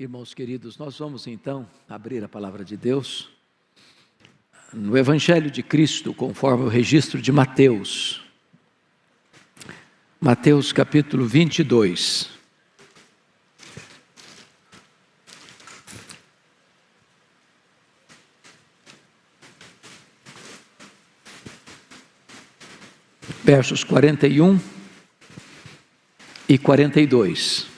Irmãos queridos, nós vamos então abrir a palavra de Deus no Evangelho de Cristo, conforme o registro de Mateus. Mateus capítulo 22. Versos 41 e 42.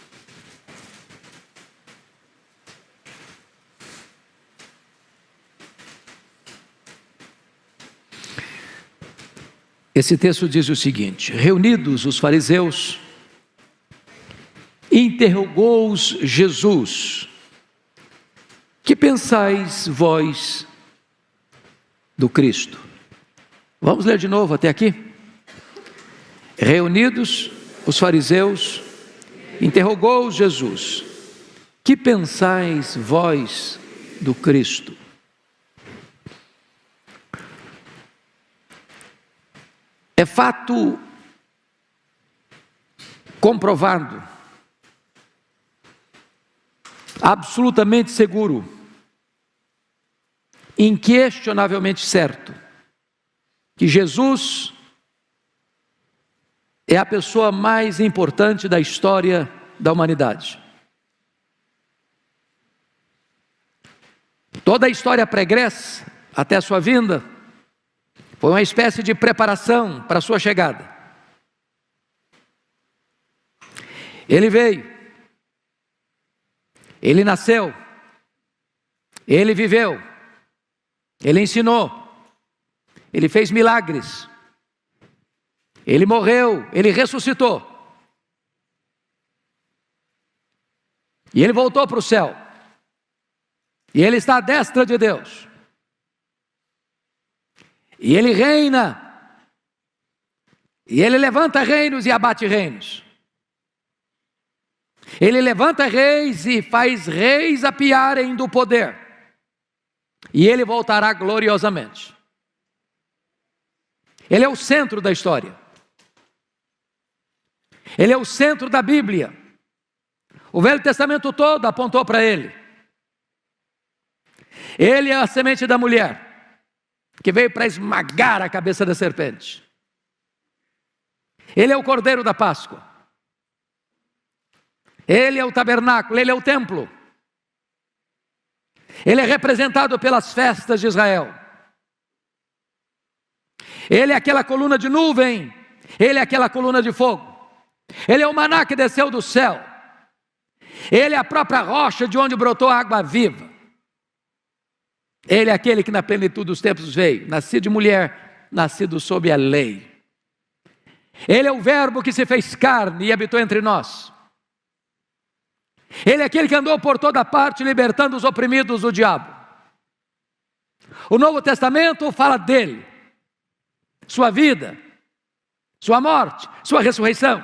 Esse texto diz o seguinte: reunidos os fariseus, interrogou-os Jesus: que pensais vós do Cristo? Vamos ler de novo até aqui? Reunidos os fariseus, interrogou-os Jesus: que pensais vós do Cristo? É fato comprovado, absolutamente seguro, inquestionavelmente certo, que Jesus é a pessoa mais importante da história da humanidade. Toda a história pregressa, até a sua vinda, foi uma espécie de preparação para a sua chegada. Ele veio, ele nasceu, ele viveu, ele ensinou, ele fez milagres, ele morreu, ele ressuscitou, e ele voltou para o céu, e ele está à destra de Deus. E ele reina, e ele levanta reinos e abate reinos. Ele levanta reis e faz reis apiarem do poder. E ele voltará gloriosamente. Ele é o centro da história. Ele é o centro da Bíblia. O Velho Testamento todo apontou para ele. Ele é a semente da mulher, que veio para esmagar a cabeça da serpente. Ele é o Cordeiro da Páscoa. Ele é o tabernáculo, ele é o templo. Ele é representado pelas festas de Israel. Ele é aquela coluna de nuvem, ele é aquela coluna de fogo. Ele é o maná que desceu do céu. Ele é a própria rocha de onde brotou a água viva. Ele é aquele que na plenitude dos tempos veio, nascido de mulher, nascido sob a lei. Ele é o verbo que se fez carne e habitou entre nós. Ele é aquele que andou por toda parte libertando os oprimidos do diabo. O Novo Testamento fala dele, sua vida, sua morte, sua ressurreição.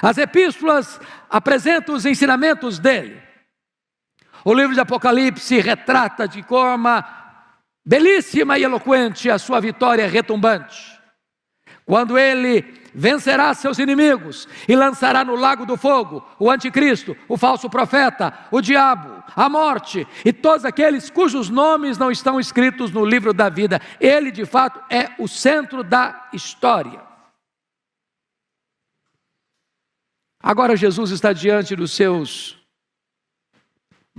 As epístolas apresentam os ensinamentos dele. O livro de Apocalipse retrata de forma belíssima e eloquente a sua vitória retumbante. Quando ele vencerá seus inimigos e lançará no lago do fogo o anticristo, o falso profeta, o diabo, a morte e todos aqueles cujos nomes não estão escritos no livro da vida. Ele de fato é o centro da história. Agora Jesus está diante dos seus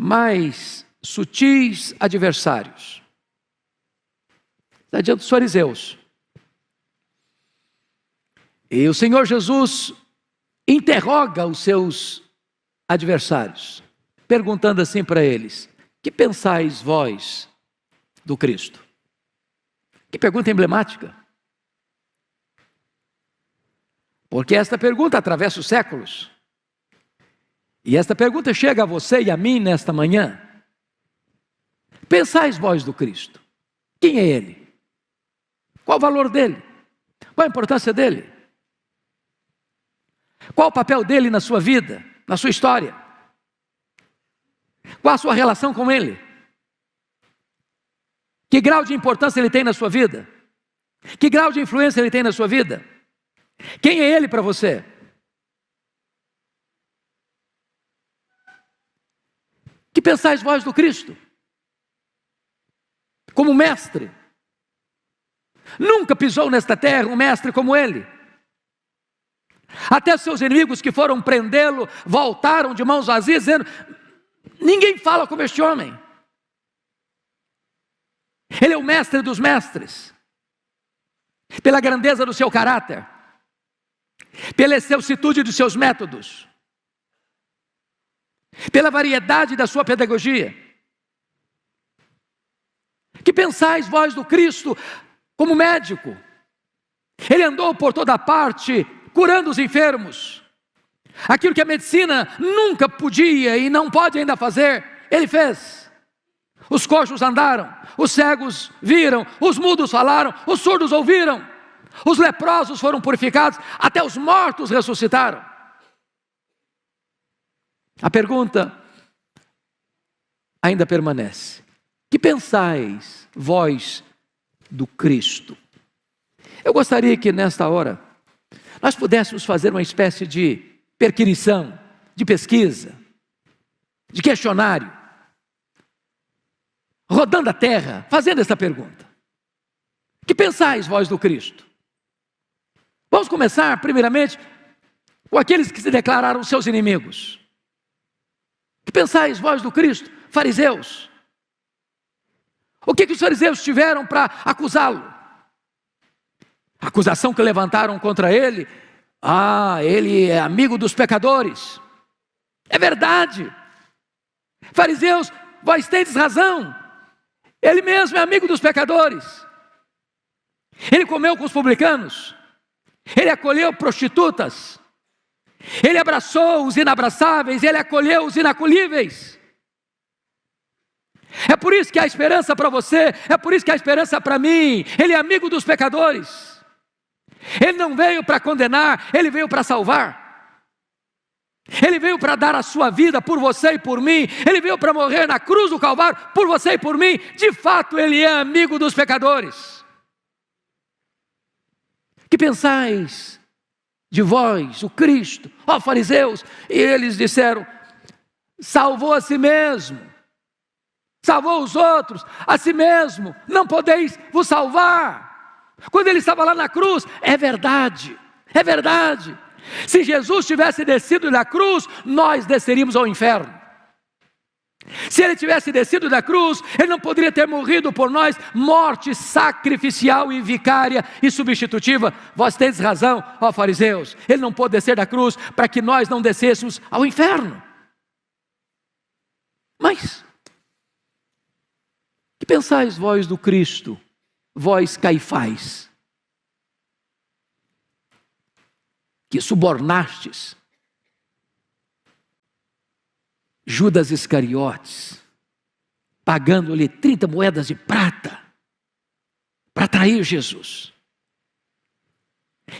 mais sutis adversários. Está diante dos fariseus. E o Senhor Jesus interroga os seus adversários, perguntando assim para eles: que pensais vós do Cristo? Que pergunta emblemática. Porque esta pergunta atravessa os séculos. E esta pergunta chega a você e a mim nesta manhã. Pensais vós do Cristo? Quem é Ele? Qual o valor dele? Qual a importância dele? Qual o papel dele na sua vida, na sua história? Qual a sua relação com Ele? Que grau de importância Ele tem na sua vida? Que grau de influência Ele tem na sua vida? Quem é Ele para você? pensais vós do Cristo? Como mestre. Nunca pisou nesta terra um mestre como ele. Até seus inimigos que foram prendê-lo voltaram de mãos vazias, dizendo: ninguém fala como este homem. Ele é o mestre dos mestres, pela grandeza do seu caráter, pela excelsitude dos seus métodos, pela variedade da sua pedagogia. Que pensais vós do Cristo como médico? Ele andou por toda parte, curando os enfermos. Aquilo que a medicina nunca podia e não pode ainda fazer, ele fez. Os coxos andaram, os cegos viram, os mudos falaram, os surdos ouviram, os leprosos foram purificados, até os mortos ressuscitaram. A pergunta ainda permanece: que pensais vós do Cristo? Eu gostaria que nesta hora nós pudéssemos fazer uma espécie de perquisição, de pesquisa, de questionário, rodando a terra, fazendo esta pergunta: que pensais vós do Cristo? Vamos começar primeiramente com aqueles que se declararam seus inimigos. Que pensais vós do Cristo? Fariseus. O que os fariseus tiveram para acusá-lo? A acusação que levantaram contra ele: ele é amigo dos pecadores. É verdade. Fariseus, vós tendes razão. Ele mesmo é amigo dos pecadores. Ele comeu com os publicanos. Ele acolheu prostitutas. Ele abraçou os inabraçáveis. Ele acolheu os inacolhíveis. É por isso que há esperança para você. É por isso que há esperança para mim. Ele é amigo dos pecadores. Ele não veio para condenar. Ele veio para salvar. Ele veio para dar a sua vida por você e por mim. Ele veio para morrer na cruz do Calvário por você e por mim. De fato, ele é amigo dos pecadores. Que pensais de vós, o Cristo? Ó fariseus, e eles disseram: salvou a si mesmo, salvou os outros, a si mesmo, não podeis vos salvar. Quando ele estava lá na cruz, é verdade, é verdade. Se Jesus tivesse descido da cruz, nós desceríamos ao inferno. Se ele tivesse descido da cruz, ele não poderia ter morrido por nós, morte sacrificial e vicária e substitutiva. Vós tendes razão, ó fariseus, ele não pôde descer da cruz para que nós não descêssemos ao inferno. Mas, que pensais vós do Cristo, vós Caifás, que subornastes Judas Iscariotes, pagando-lhe 30 moedas de prata para trair Jesus,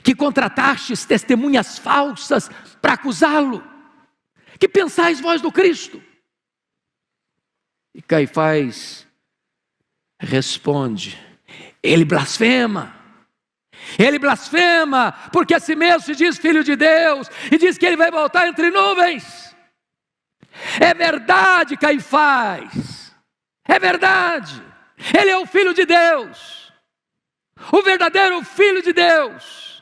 que contratastes testemunhas falsas para acusá-lo? Que pensais vós do Cristo? E Caifás responde: ele blasfema. Ele blasfema, porque a si mesmo se diz filho de Deus, e diz que ele vai voltar entre nuvens. É verdade, Caifás, é verdade. Ele é o filho de Deus, o verdadeiro filho de Deus.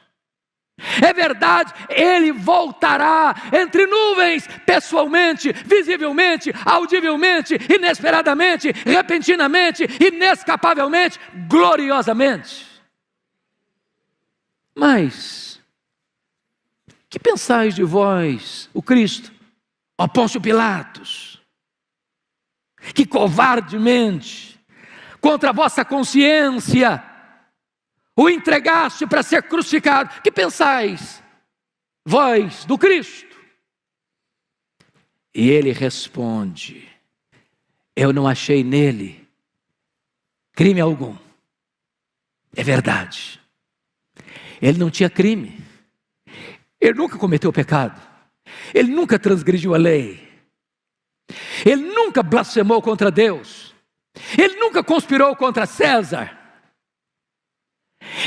É verdade, ele voltará entre nuvens, pessoalmente, visivelmente, audivelmente, inesperadamente, repentinamente, inescapavelmente, gloriosamente. Mas, que pensais de vós, o Cristo, ó Pôncio Pilatos, que covardemente, contra a vossa consciência, o entregaste para ser crucificado? Que pensais vós do Cristo? E ele responde: eu não achei nele crime algum. É verdade. Ele não tinha crime, ele nunca cometeu pecado, ele nunca transgrediu a lei, ele nunca blasfemou contra Deus, ele nunca conspirou contra César.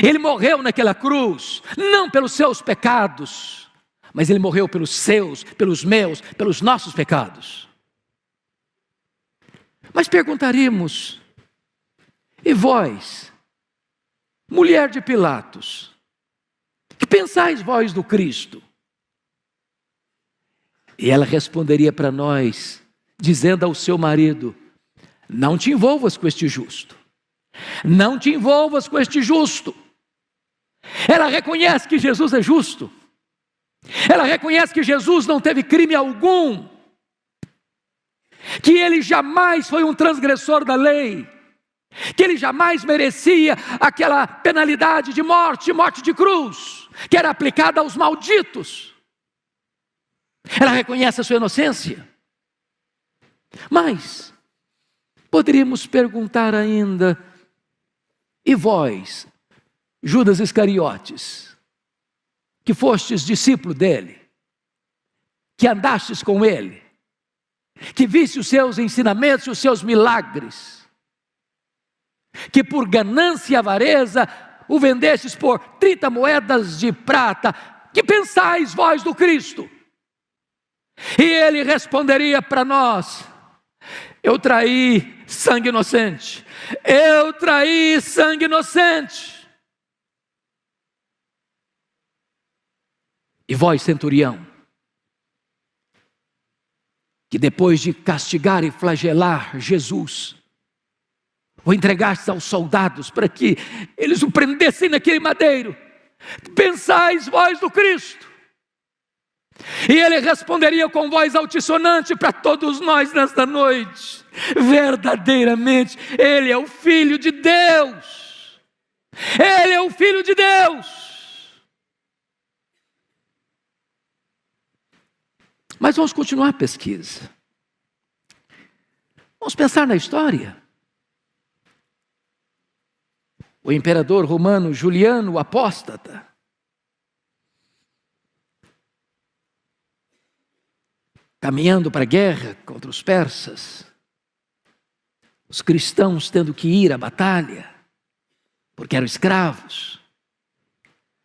Ele morreu naquela cruz, não pelos seus pecados, mas ele morreu pelos seus, pelos meus, pelos nossos pecados. Mas perguntaríamos: e vós, mulher de Pilatos, que pensais vós do Cristo? E ela responderia para nós, dizendo ao seu marido: não te envolvas com este justo. Não te envolvas com este justo. Ela reconhece que Jesus é justo. Ela reconhece que Jesus não teve crime algum, que ele jamais foi um transgressor da lei, que ele jamais merecia aquela penalidade de morte, morte de cruz, que era aplicada aos malditos. Ela reconhece a sua inocência. Mas poderíamos perguntar ainda: e vós, Judas Iscariotes, que fostes discípulo dele, que andastes com ele, que viste os seus ensinamentos, os seus milagres, que por ganância e avareza o vendestes por 30 moedas de prata, que pensais vós do Cristo? E ele responderia para nós: eu traí sangue inocente, eu traí sangue inocente. E vós, centurião, que depois de castigar e flagelar Jesus, o entregastes aos soldados para que eles o prendessem naquele madeiro, pensais vós do Cristo? E ele responderia com voz altissonante para todos nós nesta noite: verdadeiramente, ele é o Filho de Deus. Ele é o Filho de Deus. Mas vamos continuar a pesquisa. Vamos pensar na história. O imperador romano Juliano, o apóstata, caminhando para a guerra contra os persas, os cristãos tendo que ir à batalha, porque eram escravos,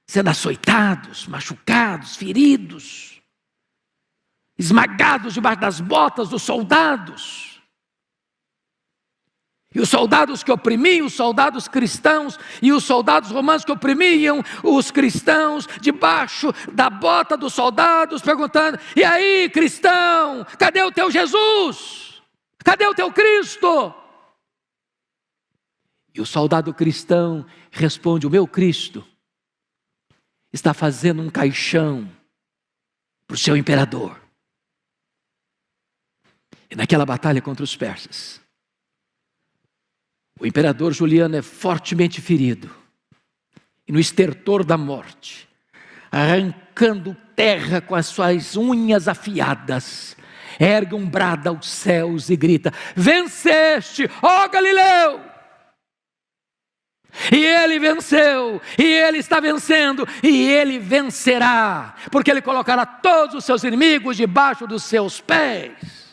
sendo açoitados, machucados, feridos, esmagados debaixo das botas dos soldados. E os soldados que oprimiam os soldados cristãos, e os soldados romanos que oprimiam os cristãos, debaixo da bota dos soldados, perguntando: e aí, cristão, cadê o teu Jesus? Cadê o teu Cristo? E o soldado cristão responde: o meu Cristo está fazendo um caixão para o seu imperador. E naquela batalha contra os persas, o imperador Juliano é fortemente ferido, e no estertor da morte, arrancando terra com as suas unhas afiadas, ergue um brado aos céus e grita: venceste, ó Galileu! E ele venceu, e ele está vencendo, e ele vencerá, porque ele colocará todos os seus inimigos debaixo dos seus pés.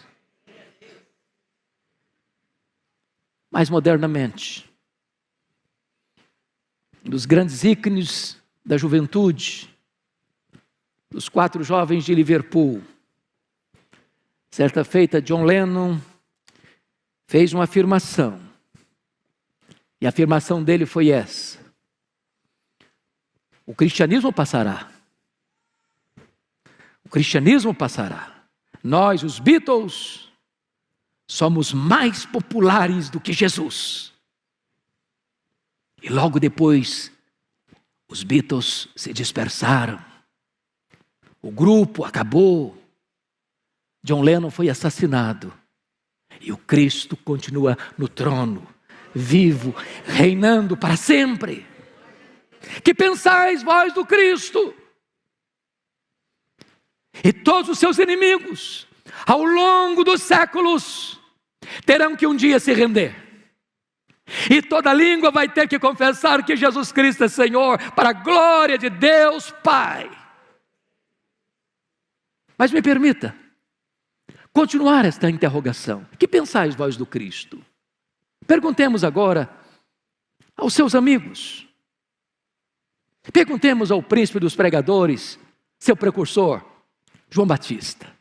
Mais modernamente, um dos grandes ícones da juventude, dos 4 jovens de Liverpool, certa feita, John Lennon fez uma afirmação, e a afirmação dele foi essa: o cristianismo passará, o cristianismo passará, nós, os Beatles, somos mais populares do que Jesus. E logo depois, os Beatles se dispersaram, o grupo acabou, John Lennon foi assassinado, e o Cristo continua no trono, vivo, reinando para sempre. Que pensais vós do Cristo? E todos os seus inimigos, ao longo dos séculos, terão que um dia se render, e toda língua vai ter que confessar que Jesus Cristo é Senhor, para a glória de Deus Pai. Mas me permita continuar esta interrogação: que pensais vós do Cristo? Perguntemos agora aos seus amigos, perguntemos ao príncipe dos pregadores, seu precursor, João Batista: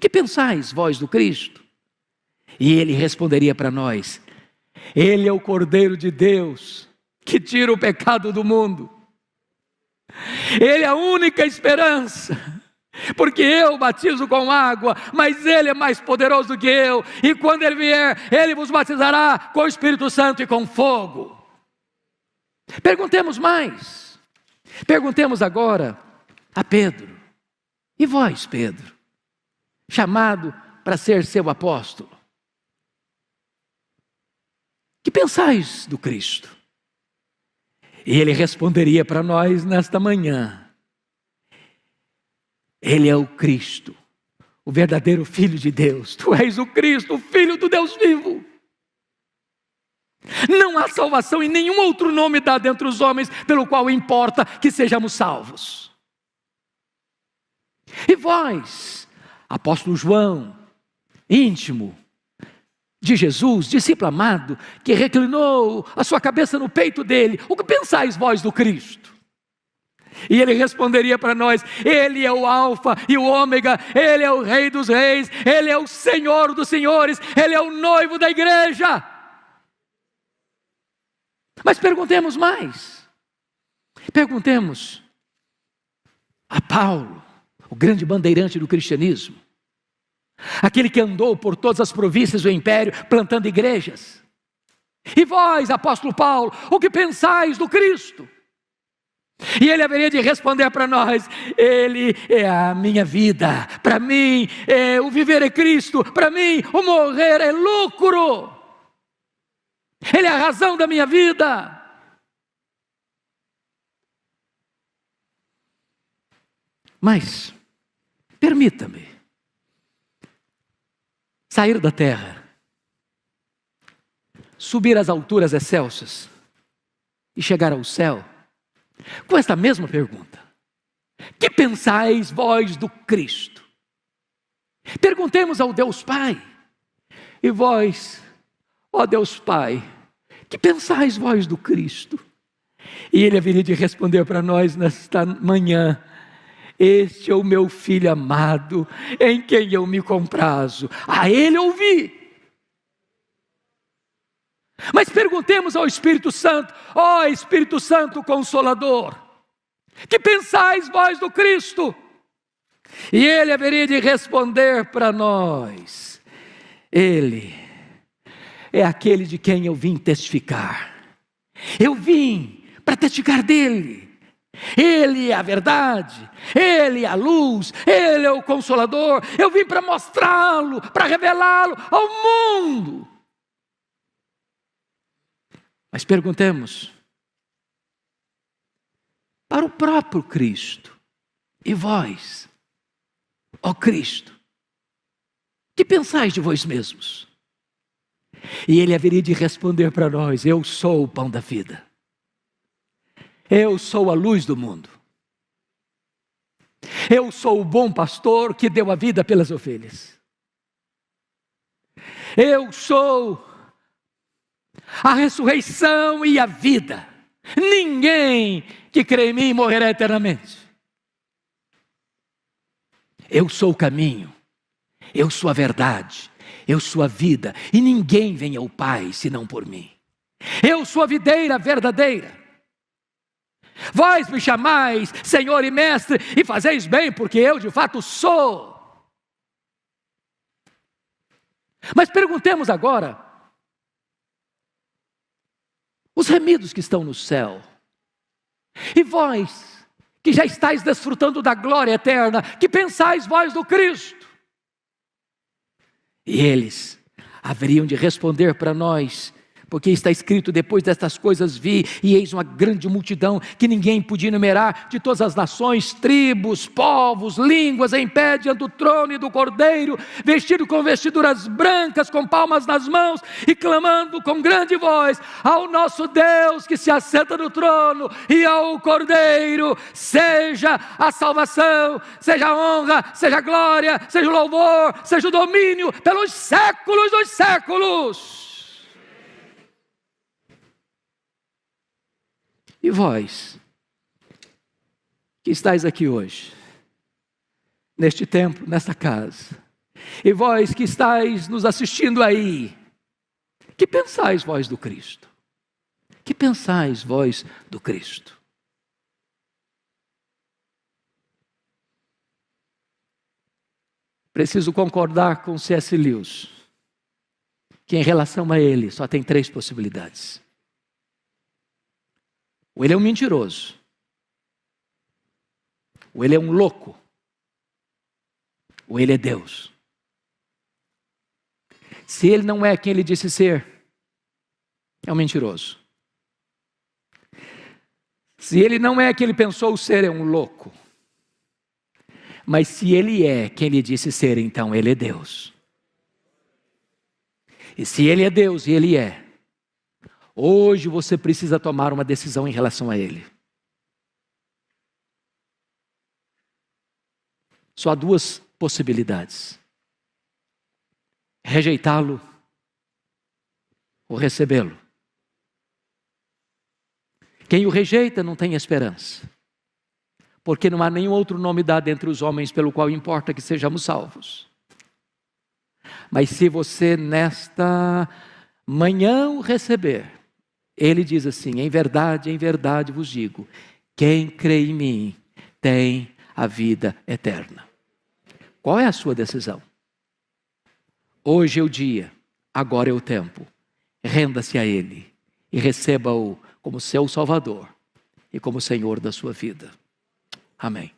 que pensais vós do Cristo? E ele responderia para nós: Ele é o Cordeiro de Deus, que tira o pecado do mundo. Ele é a única esperança, porque eu batizo com água, mas Ele é mais poderoso do que eu, e quando Ele vier, Ele vos batizará com o Espírito Santo e com fogo. Perguntemos mais, perguntemos agora a Pedro: e vós, Pedro, chamado para ser seu apóstolo, que pensais do Cristo? E ele responderia para nós nesta manhã: Ele é o Cristo, o verdadeiro Filho de Deus. Tu és o Cristo, o Filho do Deus vivo. Não há salvação em nenhum outro nome dado entre os homens, pelo qual importa que sejamos salvos. E vós, apóstolo João, íntimo de Jesus, discípulo amado, que reclinou a sua cabeça no peito dele, o que pensais vós do Cristo? E ele responderia para nós: Ele é o alfa e o ômega, Ele é o rei dos reis, Ele é o Senhor dos senhores, Ele é o noivo da igreja. Mas perguntemos mais, perguntemos a Paulo, o grande bandeirante do cristianismo, aquele que andou por todas as províncias do império, plantando igrejas. E vós, apóstolo Paulo, o que pensais do Cristo? E ele haveria de responder para nós: Ele é a minha vida. Para mim, o viver é Cristo. Para mim, o morrer é lucro. Ele é a razão da minha vida. Mas, permita-me sair da terra, subir às alturas excelsas e chegar ao céu com esta mesma pergunta: que pensais vós do Cristo? Perguntemos ao Deus Pai: e vós, ó Deus Pai, que pensais vós do Cristo? E Ele haveria de responder para nós nesta manhã: Este é o meu Filho amado, em quem eu me comprazo, a Ele ouvi. Mas perguntemos ao Espírito Santo: ó Espírito Santo Consolador, que pensais vós do Cristo? E Ele haveria de responder para nós: Ele é aquele de quem eu vim testificar. Eu vim para testificar dele. Ele é a verdade, Ele é a luz, Ele é o Consolador. Eu vim para mostrá-lo, para revelá-lo ao mundo. Mas perguntemos para o próprio Cristo: e vós, ó Cristo, que pensais de vós mesmos? E Ele haveria de responder para nós: Eu sou o pão da vida. Eu sou a luz do mundo. Eu sou o bom pastor que deu a vida pelas ovelhas. Eu sou a ressurreição e a vida. Ninguém que crê em mim morrerá eternamente. Eu sou o caminho, eu sou a verdade, eu sou a vida, e ninguém vem ao Pai senão por mim. Eu sou a videira verdadeira. Vós me chamais Senhor e Mestre, e fazeis bem, porque eu de fato sou. Mas perguntemos agora: os remidos que estão no céu, e vós que já estáis desfrutando da glória eterna, que pensais vós do Cristo? E eles haveriam de responder para nós: porque está escrito: depois destas coisas vi, e eis uma grande multidão que ninguém podia enumerar, de todas as nações, tribos, povos, línguas, em pé diante do trono e do Cordeiro, vestido com vestiduras brancas, com palmas nas mãos, e clamando com grande voz ao nosso Deus que se assenta no trono, e ao Cordeiro: seja a salvação, seja a honra, seja a glória, seja o louvor, seja o domínio pelos séculos dos séculos. E vós, que estáis aqui hoje, neste templo, nesta casa, E vós que estáis nos assistindo aí, que pensais vós do Cristo? Que pensais vós do Cristo? Preciso concordar com C.S. Lewis, que em relação a ele só tem 3 possibilidades. Ou ele é um mentiroso, ou ele é um louco, ou ele é Deus. Se ele não é quem ele disse ser, é um mentiroso. Se ele não é quem ele pensou ser, é um louco. Mas se ele é quem ele disse ser, então ele é Deus. E se ele é Deus e ele é, hoje você precisa tomar uma decisão em relação a ele. Só há 2 possibilidades: rejeitá-lo ou recebê-lo. Quem o rejeita não tem esperança, porque não há nenhum outro nome dado entre os homens pelo qual importa que sejamos salvos. Mas se você nesta manhã o receber, ele diz assim: em verdade vos digo, quem crê em mim tem a vida eterna. Qual é a sua decisão? Hoje é o dia, agora é o tempo. Renda-se a ele e receba-o como seu Salvador e como Senhor da sua vida. Amém.